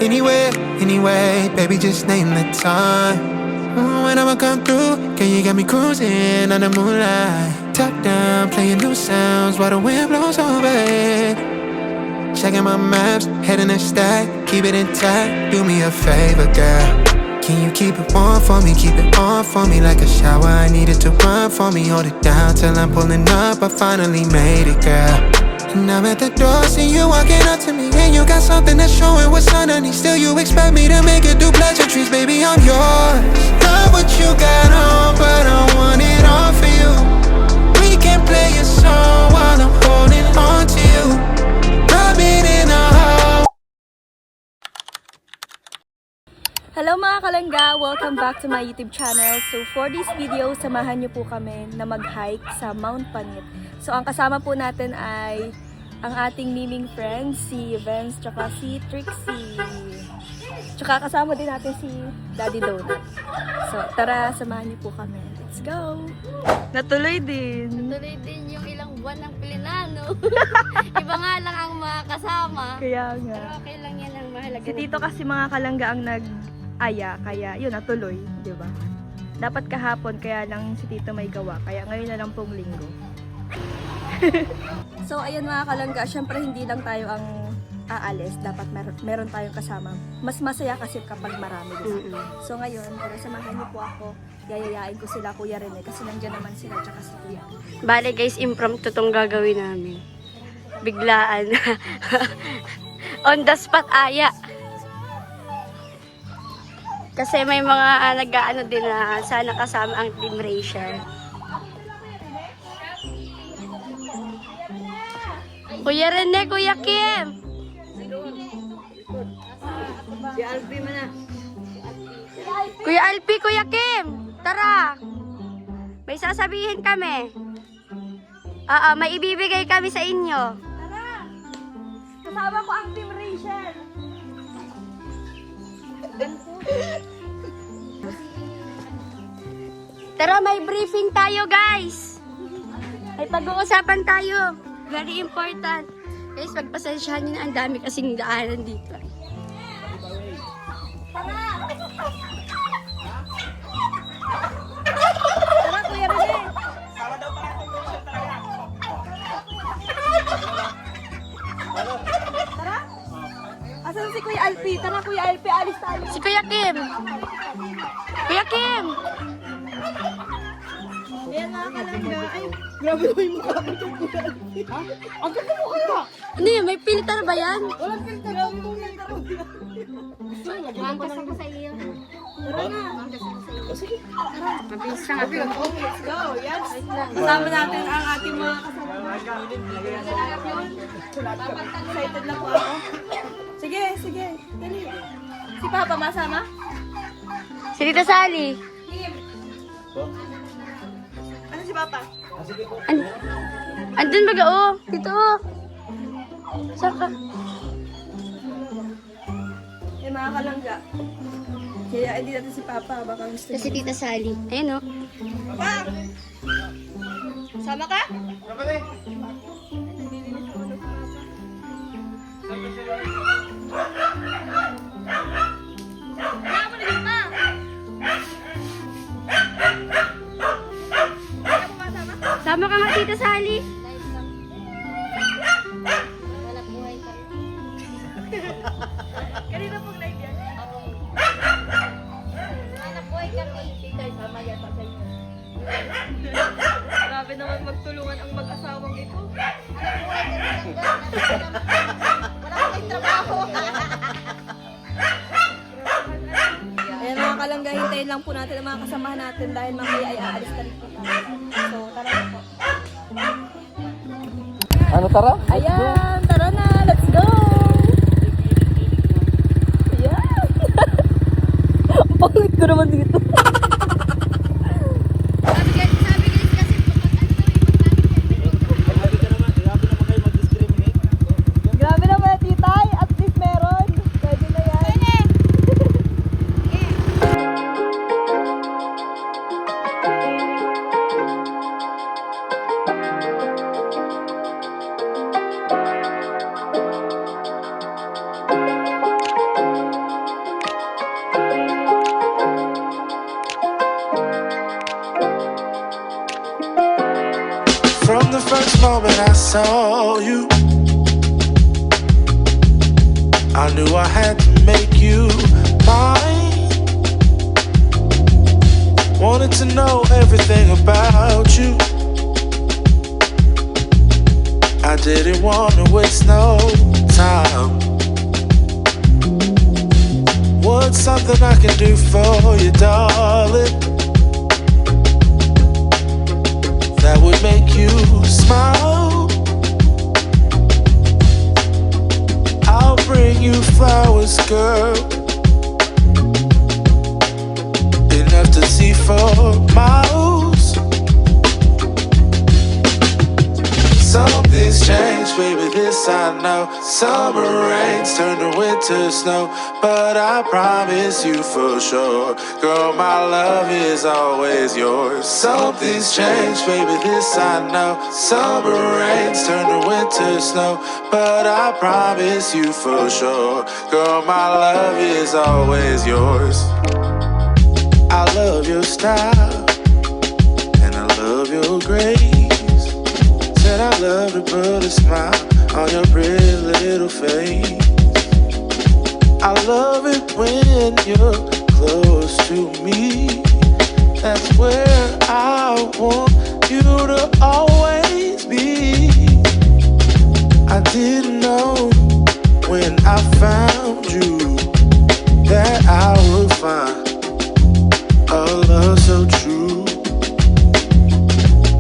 Anywhere, anyway, baby, just name the time. When I'ma come through, girl, you got me cruising on the moonlight. Top down, playing new sounds while the wind blows over it. Checking my maps, heading a stack, keep it intact. Do me a favor, girl. Can you keep it warm for me, keep it on for me like a shower? I need it to run for me, hold it down till I'm pulling up. I finally made it, girl. And I'm at the door, see you walking up to me, and you got something that's showing what's underneath. Still you expect me to make it do pleasantries, baby, I'm yours. Love what you got on, but I want it all for you. We can play a song while I'm holding on to you. Rub it in a hole. Hello mga kalangga! Welcome back to my YouTube channel. So for this video, samahan niyo po kami na mag-hike sa Mount Panit. So ang kasama po natin ay ang ating miming friends, si Vince, tsaka si Trixie. Tsaka kasama din natin si Daddy Donut. So tara, samahan niyo po kami. Let's go! Natuloy din! Natuloy din yung ilang buwan ng Pilinano. Iba nga lang ang mga kasama. Kaya nga. Pero okay lang yan ang mahalaga. Si Tito kasi mga kalangga ang nag-aya, kaya yun, natuloy, di ba? Dapat kahapon, kaya lang si Tito may gawa, kaya ngayon na lang pong linggo. So, ayun mga kalangga, syempre hindi lang tayo ang aalis, dapat meron tayong kasama. Mas masaya kasi kapag marami, diba? So ngayon, para samahan niyo po ako, yayayain ko sila Kuya Rene, kasi nandiyan naman sila, tsaka si Kuya. Bale guys, impromptu tong gagawin namin. Biglaan. On the spot aya. Kasi may mga nag-aano din na sana kasama ang Team Racer. Kuya Rene, Kuya Kim! Si Alpi mo na. Kuya Alpi, Kuya Kim! Tara! May sasabihin kami. May ibibigay kami sa inyo. Tara! Kasama ko ang Team Rachel! Tara, may briefing tayo guys. May pag-uusapan tayo. Very important. Guys, pagpasensyahan nyo na, ang dami kasing daanan dito. Tara, Kuya Rene! Tara! Asan si Kuya Alpi? Tara, Kuya Alpi, alis tayo. Si Kuya Kim! Kuya Kim! Ayan mga kalangga. Ay, grabe mo yung mukha ko itong Kuya Alpi. Ha? Ang ganda mo kaya? Ano yun? May filter ba yan? Walang filter. Walang filter. Bangkas ako sa iyo. Tara na. Sige. Mabilis lang ako. Let's go. Yes. Kasama natin ang ating mga kasama. Excited na po ako. Sige, sige. Dali. Si Papa, masama? Si Tita Sally. Ano si Papa? Andun ba ga? Dito. Saan ka? Eh, mga kalangga. Kaya hindi natin si Papa. Baka gusto Si Tita Sally. Ayun o. Papa! Sama ka? Sama ka nga, Tita Sally. Kanina pong live yan. Grabe naman magtulungan ang mag-asawang ito. Ayan mga kalangga, hintayin lang po natin ang mga kasamahan natin dahil mamaya ay aalis ka rin po tayo. So, tara na po. Ano, tara? Ayan, tara na, let's go! Ayan! Ang pangit ko naman dito. Grabe naman, titay. At least meron. Pwede na yan. moment I saw you, I knew I had to make you mine. Wanted to know everything about you. I didn't want to waste no time. What's something I can do for you, darling, that would make you smile? I'll bring you flowers, girl, enough to see for miles. Something's changed, baby, this I know. Summer rains turn to winter snow, but I promise you for sure, girl, my love is always yours. Something's changed, baby, this I know. Summer rains turn to winter snow, but I promise you for sure, girl, my love is always yours. I love your style, and I love your grace. Said I love to put a smile on your pretty little face. I love it when you're close to me. That's where I want you to always be. I didn't know when I found you that I would find a love so true.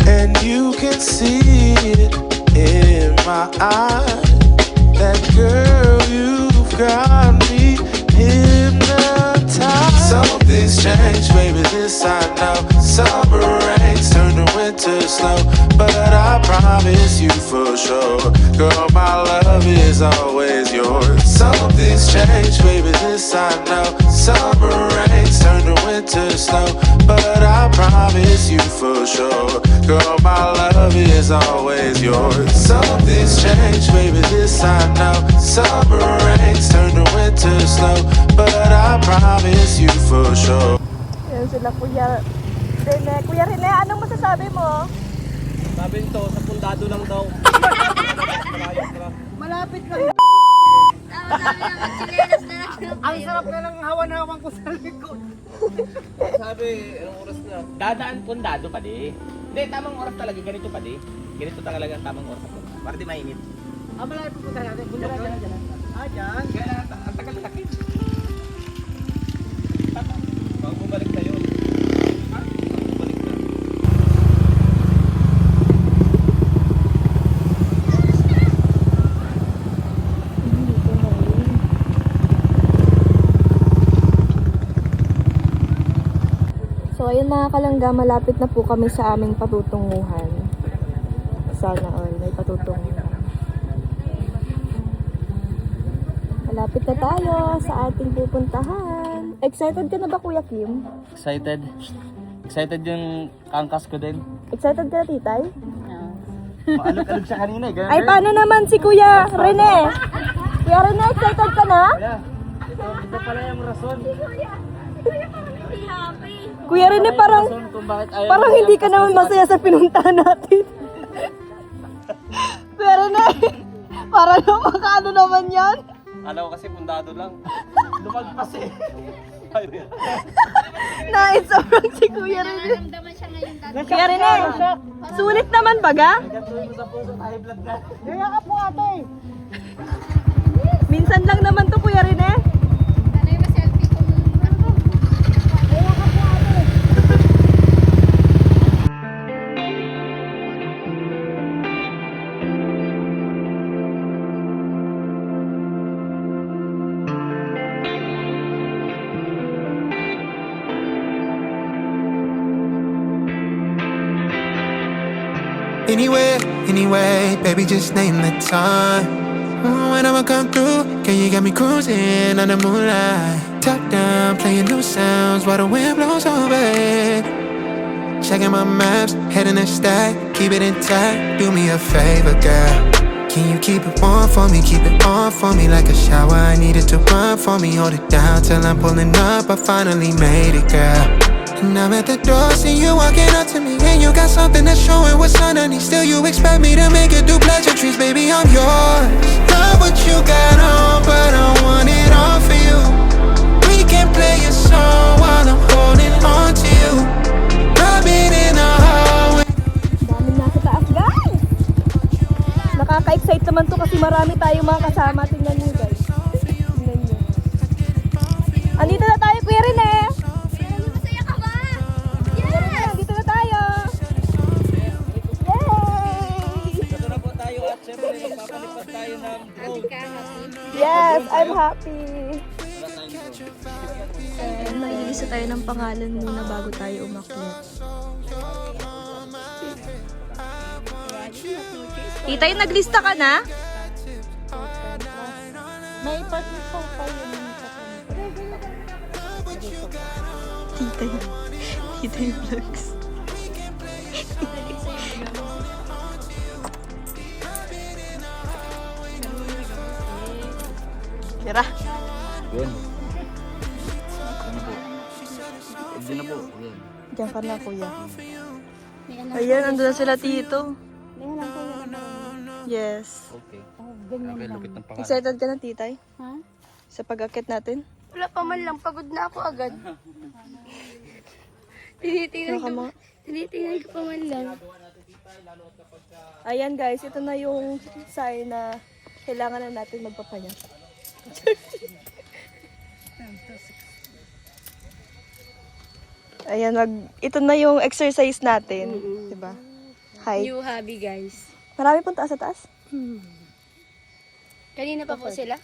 And you can see it in my eyes, that girl, you've got me hypnotized. Something's changed, baby, this I know. Summer rains turn to winter snow, but I promise you for sure, girl, my love is always yours. Something's changed, baby, this I know. Summer rains turn to winter snow, but I promise you for sure, girl, my love is always yours. Something's changed, baby, this I know. Summer rains turn to winter snow, but I promise you for sure. Yan sila Kuya Rene. Kuya Rene, anong masasabi mo? Sabi nito, sa pundado lang daw. Malapit lang. Ang sarap na ng hawan-hawan ko sa likod. Sabi, anong oras na? Dadaan pundado pa di. Hindi, tamang oras talaga. Ganito pa di. Ganito talaga ang tamang oras. Para di mainit. Malapit po tayo natin. Punta na dyan. Dyan. Kaya ang tagal-takit. Bago bumalik tayo. Bumalik na. So ayun mga kalangga, malapit na po kami sa aming patutunguhan. Sana all may patutunguhan. Malapit na tayo sa ating pupuntahan. Excited ka na ba, Kuya Kim? Excited? Excited yung kangkas ko din. Excited ka na, Titay? Maalog-alog siya kanina eh. Ay, paano naman si Kuya Rene? Kuya Rene, excited ka na? Kaya, ito pala yung rason. Kuya Rene, Kung bakit ayaw parang mo hindi ka yung naman masaya sa pinuntahan natin. Kuya Rene, parang makaano naman yan? Alam ko kasi pundado lang. Lumagpas eh. Naisobrang si Kuya Rene. Naramdaman siya ngayon dati. Kuya Rene, sulit naman baga? Gatuloy mo sa puso, high blood na. Kaya ka po ate. Minsan lang naman to, Kuya Rene. Ano yung selfie ko? Kaya ka po ate. Anyway, baby, just name the time. When I'ma come through, can you got me cruising on the moonlight? Top down, playing new sounds while the wind blows over it. Checking my maps, heading the stack, keep it intact. Do me a favor, girl. Can you keep it warm for me, keep it on for me like a shower? I need it to run for me, hold it down till I'm pulling up. I finally made it, girl. And I'm at the door, see you walking up to me, and you got something that's showing what's underneath. Still, you expect me to make it through pleasantries, baby, I'm yours. Love what you got on, but I want it all for you. We can play a song while I'm holding on to you. Rub it in the hallway. Daming nasa taas, guys! Nakaka-excite naman to kasi marami tayong mga kasama. Tingnan nyo, guys. Tingnan nyo. Andito na tayo, Kuya Rene! Masaya ka ba? Yes! Andito na tayo! Yay! Ito na po tayo at syempre magpapalipat tayo ng drone. Yes, I'm happy. Mag-iisa tayo ng pangalan muna bago tayo umakyat. Tita, yung naglista ka na? May partner po pa yun. Tita yung vlogs. Tira. Yun. Ano po? Hindi na po. Yun. Diyan ka na, kuya. Ayan, andun na sila, tito. Yes. Okay. Okay, lupit ng pangalan. Excited ka na, titay? Ha? Sa pag-akit natin? Wala pa man lang, pagod na ako agad. Tinitingnan ko pa man lang. Ayan guys, ito na yung sign na kailangan na natin magpapanya. Ayan, ito na yung exercise natin. Diba? Hi. New hobby, guys. Marami pong taas sa taas. Kanina pa po sila?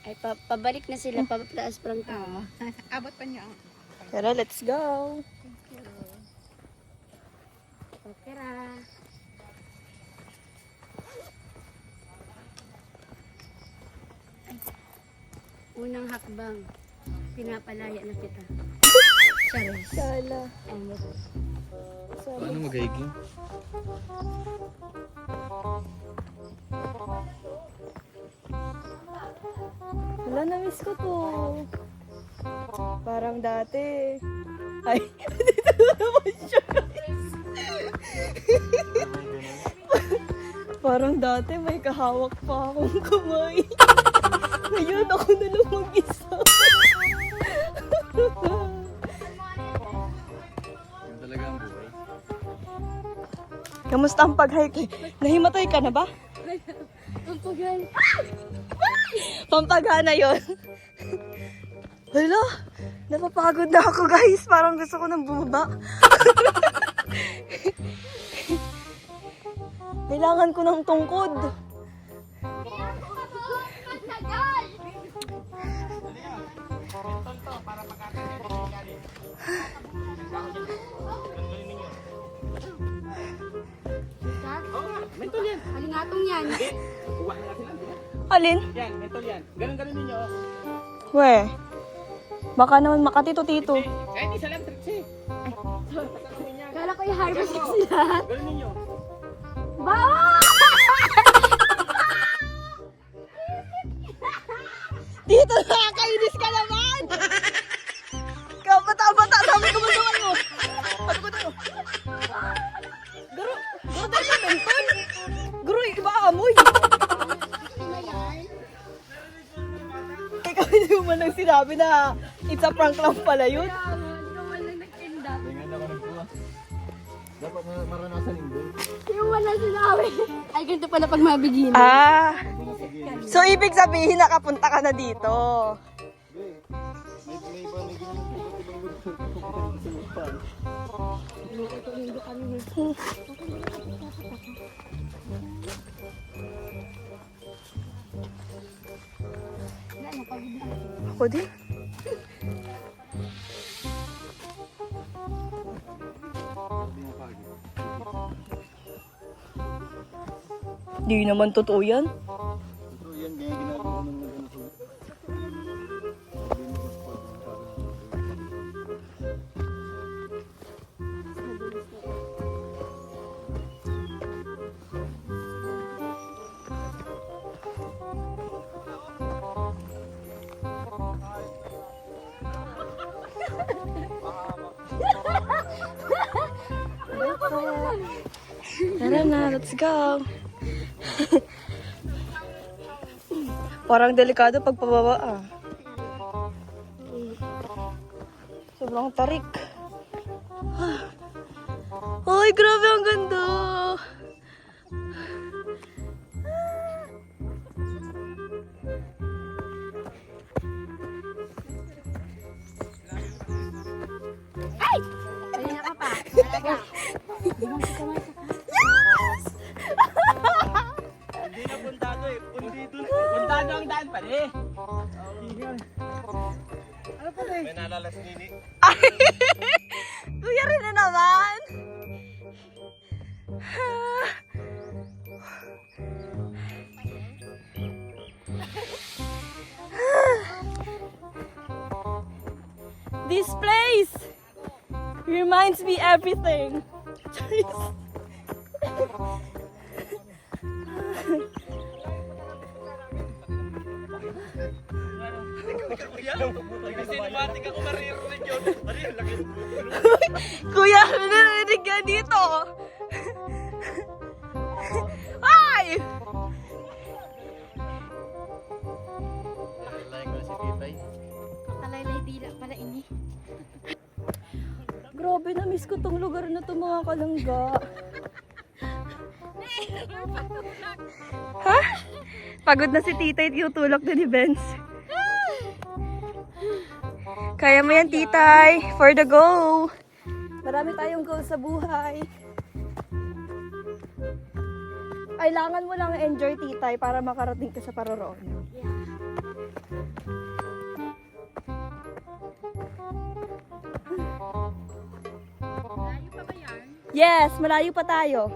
Ay, pabalik na sila, papataas pa lang tayo. Tara, let's go. Tara. Unang hakbang, pinapalaya na kita. Charis. Sala. Ano mag-hiking? Wala, na-miss ko to. Parang dati. Ay, dito na naman siya, guys. Parang dati may kahawak pa akong kamay. Ngayon ako na lang mag-isa. Yun talaga ang buhay. Kamusta ang pag-hike? Nahimatay ka na ba? Pampagan. Pampagana yun. Hala, napapagod na ako guys. Parang gusto ko nang bumaba. Kailangan ko ng tungkod. Mentol yan. Halingatong yan. Kuha na sila. Alin? Yan, mentol yan. Ganun ninyo. We, baka naman makatito-tito. Kahit isa lang tricks eh. Kala ko i-harvest na sila. Ganun ninyo. Dito, nakakainis ka naman! Kabata-bata, sabi ko ba naman mo? Sabi ko tayo. Garo tayo sa menton. Garo, iba amoy. Ikaw hindi mo man lang sinabi na it's a prank lang pala yun. Tingnan ako nagkuha. Dapat maranasan yung doon. Yung wala sinabi. Ay, ganito pala pag mabigin. Ah, so ibig sabihin nakapunta ka na dito. May iba na ginagawa. Ako din. Di naman totoo yan. Ito yan, kaya ginagawa ng ganito. Let's go. Parang delikado pag pababa ah. Sobrang tarik. Ay, grabe ang ganda. Kanina ka pa. Talaga. Hindi na puntado eh. Puntado ang daan pa eh. Ano pa eh? May naalala si Nini. Kuya rin na naman. This place reminds me everything. Sinematic ako maririnig yun. Ano yun? Laki. Kuya, narinig ka dito. Ay! Kalaylay dila pala ini. Grabe, na-miss ko tong lugar na to, mga kalangga. Ha? Pagod na si Titay, tutulak na ni Benz. Kaya mo yan, Titay. For the go. Marami tayong goal sa buhay. Kailangan mo lang enjoy, Titay, para makarating ka sa paroroon. Malayo pa ba yan? Yes, malayo pa tayo.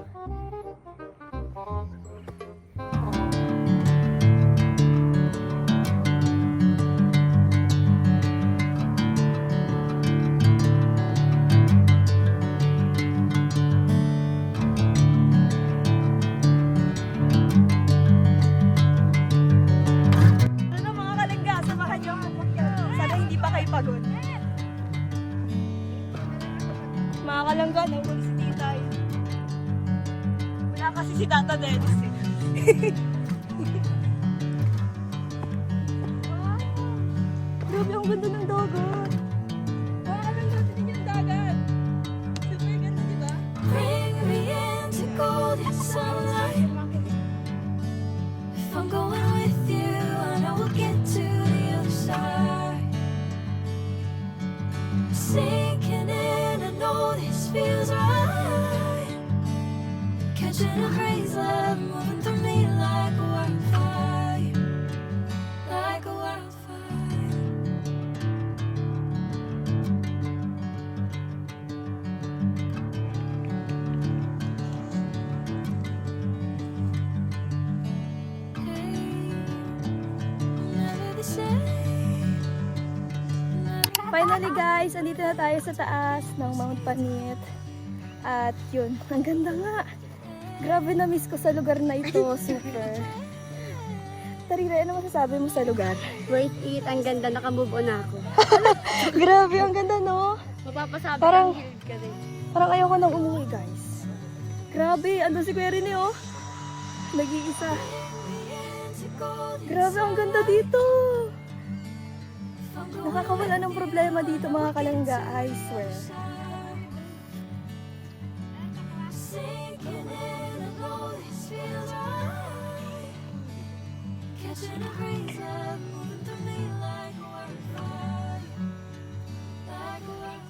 Ano mga kalangga, samahan niyo ako umakyat. Sana hindi pa kayo pagod. Mga kalangga, nahuli si Titay. Wala kasi si Tata Dennis eh. Wow! Grabe, ang ganda ng dagat. Mga kalangga, tingnan niyo ang dagat. Super ganda, di ba? Bring me into golden sunlight. If I'm going with you, I know we'll get to the other side. Sinking in, I know this feels right. Catching a crazy love moving through me like a wildfire, like a wildfire. Never the same. Finally guys, andito na tayo sa taas ng Mount Panit. At yun, ang ganda nga. Grabe, na miss ko sa lugar na ito, super. Tarira, ano masasabi mo sa lugar? Worth it. Ang ganda. Nakamove on ako. Grabe, ang ganda no? Mapapasabi Parang- ang hilig ka rin. Parang ayoko nang umuwi guys. Grabe, andun si Kuya Rene oh. Nag-iisa. Grabe, ang ganda dito. Nakakawala ng problema dito mga kalangga, I swear. Sinking in, I know this feels right. Catching a crazy love moving through me like a wildfire, like a wildfire.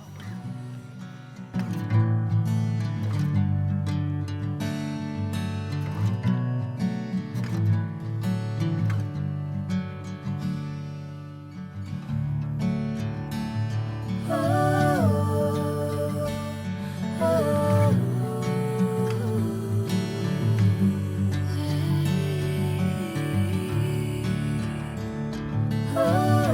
Oh,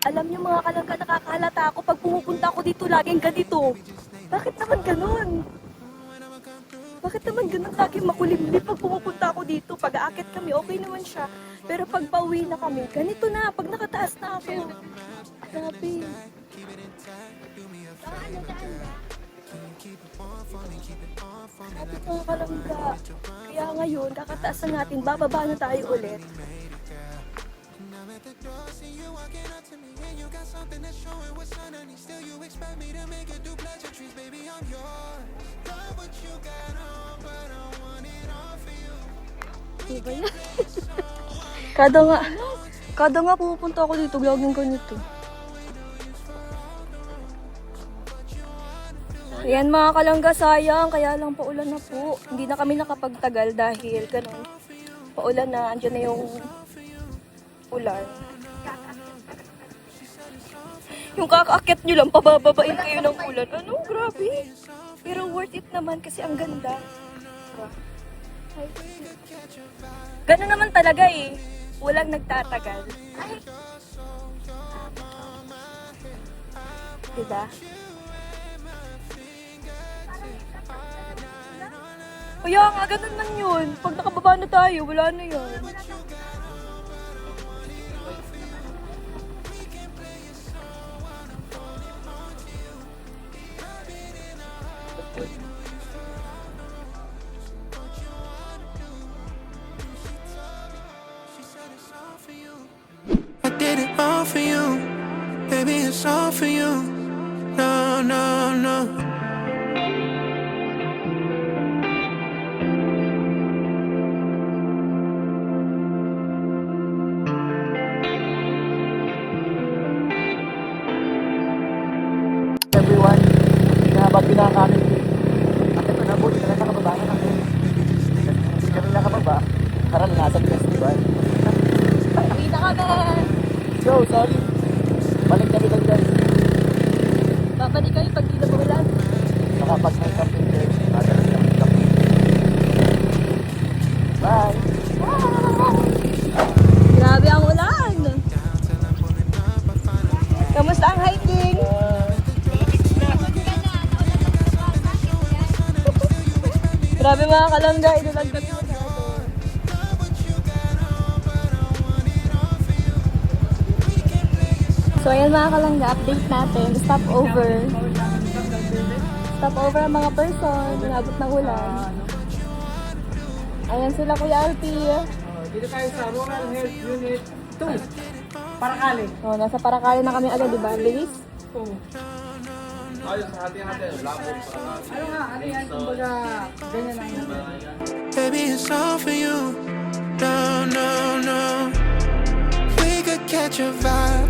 Alam niyo mga kalangga, nakakahalata ako pag pumupunta ako dito laging ganito. Bakit naman ganun? Bakit naman ganun lagi makulimlim pag pumupunta ako dito? Pag aakit kami, okay naman siya. Pero pag pauwi na kami, ganito na, pag nakataas na ako. Grabe. Sabi mga kalangga, kaya ngayon, kakataas na natin, bababa na tayo ulit. Diba yan? kada nga pupunta ako dito, laging ganito. Ayan mga kalangga, sayang, kaya lang paulan na po. Hindi na kami nakapagtagal dahil ganun. Paulan na, andyan na yung ulan. Yung kakaakit nyo lang, pabababain kayo ng ulan. Ano? Grabe. Pero worth it naman kasi ang ganda. Ay. Ganun naman talaga eh. Walang nagtatagal. Ay. Diba? Kaya nga, ganun man yun. Pag nakababa na tayo, wala na yun. I did it all for you, baby, it's all for you. No, no, no. Everyone, pinabag pinakamin. At ito na, buti na lang nakababa na kami. Hindi kami nakababa. Karanasan festival. Uwi na kami! So, sorry. Balik kami lang guys. Babalik kayo pag di na ulan. Nakapag may camping guys. Madalas kami camping. Bye! Grabe ang ulan! Kamusta ang hiking? Grabe mga kalangga, inulan kami masyado. So ayan mga kalangga, update natin. Stop over ang mga person. Inabot ng ulan. Ayan sila Kuya Alpi. Dito tayo sa Rural Health Unit 2. Parakali. Oh, nasa Paracale na kami agad, di ba? Bilis. Ano nga, ano yan, kumbaga, ganyan lang yun. Baby, it's all for you. No, no, no. We could catch a vibe.